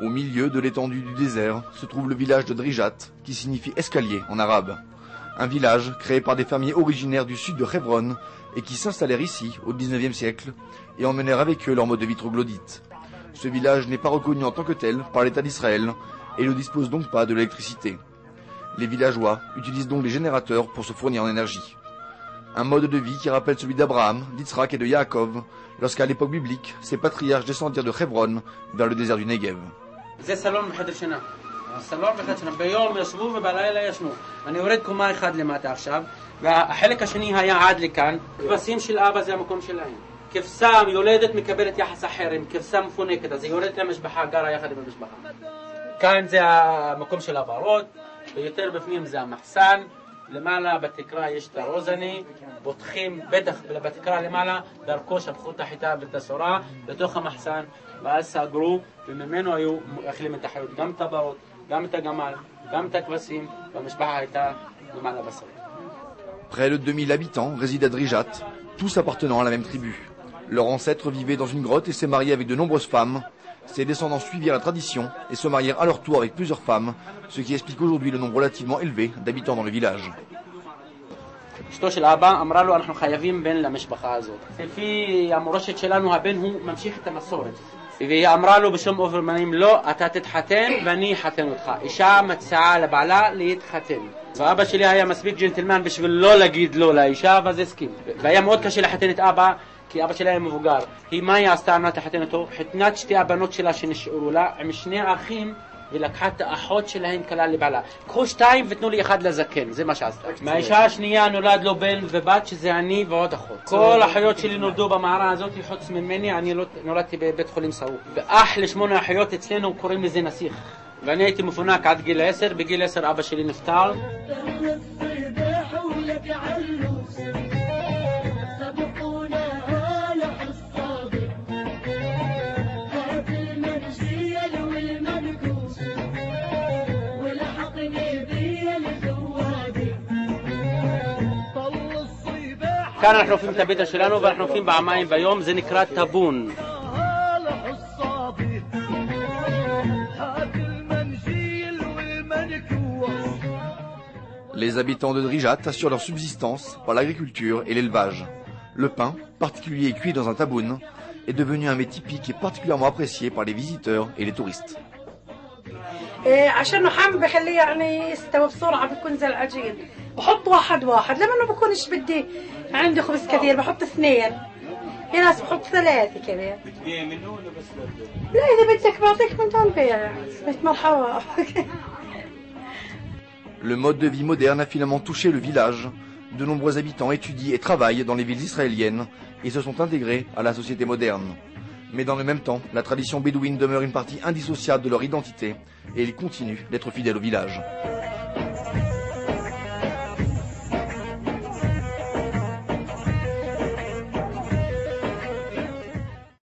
Au milieu de l'étendue du désert se trouve le village de Drijat, qui signifie escalier en arabe. Un village créé par des fermiers originaires du sud de Hebron et qui s'installèrent ici au XIXe siècle et emmenèrent avec eux leur mode de vie troglodyte. Ce village n'est pas reconnu en tant que tel par l'État d'Israël et ne dispose donc pas de l'électricité. Les villageois utilisent donc les générateurs pour se fournir en énergie. Un mode de vie qui rappelle celui d'Abraham, d'Yitzhak et de Yaakov, lorsqu'à l'époque biblique, ces patriarches descendirent de Hebron vers le désert du Negev. الصالون بخدشنا بيوم يشبو وبالليل يشنو أنا أريدكم ما يخد لي ما تعرف وحلك شنيها يا عاد لي كان بسيم شيل أبا زي ما كم شيلين كيف سام يولدت مكبرت يا حسحرم كيف سام فوني كده زي يولدت مش بحاجة يا خدم مش بحاجة كان زي مكم شيل أبارود بيتر بفنيم زي محسن למעלה בתקרה יש את הרוזני, בוטחים בטח בתקרה למעלה, דרכו שפכו את החיטה ואת הסורה לתוך המחסן, ואז סגרו, וממנו היו אכלים את החיות, גם את הבאות, גם את הגמל, גם את הכבשים, והמשפחה הייתה למעלה בשורה. Près de 2000 habitants résident à Drijat, tous appartenant à la même tribu. Leur ancêtre vivait dans une grotte et s'est marié avec de nombreuses femmes. Ses descendants suivirent la tradition et se marièrent à leur tour avec plusieurs femmes, ce qui explique aujourd'hui le nombre relativement élevé d'habitants dans le village. אשתו של אבא אמרה לו אנחנו חייבים בן למשפחה הזאת. לפי המורשת שלנו הבן הוא ממשיך את המסורת. והיא אמרה לו בשום אופן פנים לא, אתה תתחתן ואני אחתן אותך. אישה מציעה לבעלה להתחתן. ואבא שלי היה מספיק ג'נטלמן בשביל לא להגיד לא לאישה, ואז הסכים. והיה מאוד קשה לחתן את אבא, כי אבא שלה היה מבוגר. מה היא עשתה על מנת לחתן אותו? חתנת שתי הבנות שלה שנשארו לה עם שני אחים, ולקחה את האחות שלהם כלה לבעלה. קחו שתיים ותנו לי אחד לזקן, זה מה שעשתה. מהאישה השנייה נולד לו בן ובת, שזה אני ועוד אחות. כל החיות שלי נולדו במערה הזאת, חוץ ממני, אני נולדתי בבית חולים שרוף. ואח לשמונה החיות אצלנו קוראים לזה נסיך. ואני הייתי מפונק עד גיל 10, בגיל 10 אבא שלי נפטר. כאן אנחנו עופים את הביתה שלנו ואנחנו עופים פעמיים ביום, זה נקרא טאבון. Les habitants de Drijat assurent leur subsistance par l'agriculture et l'élevage. Le pain, particulier cuit dans un taboun, est devenu un mets typique et particulièrement apprécié par les visiteurs et les touristes. عشان حم بخليه يعني يستوي بسرعة بيكون زي العجين بحط واحد لما أنا بكونش بدي عندي خبز كثير بحط 2 في ناس بحط 3 كمان بتبيع منه ولا بس لا إذا بدك بعطيك من دون بيع مرحبا. Le mode de vie moderne a finalement touché le village. De nombreux habitants étudient et travaillent dans les villes israéliennes et se sont intégrés à la société moderne. Mais dans le même temps, la tradition bédouine demeure une partie indissociable de leur identité et ils continuent d'être fidèles au village.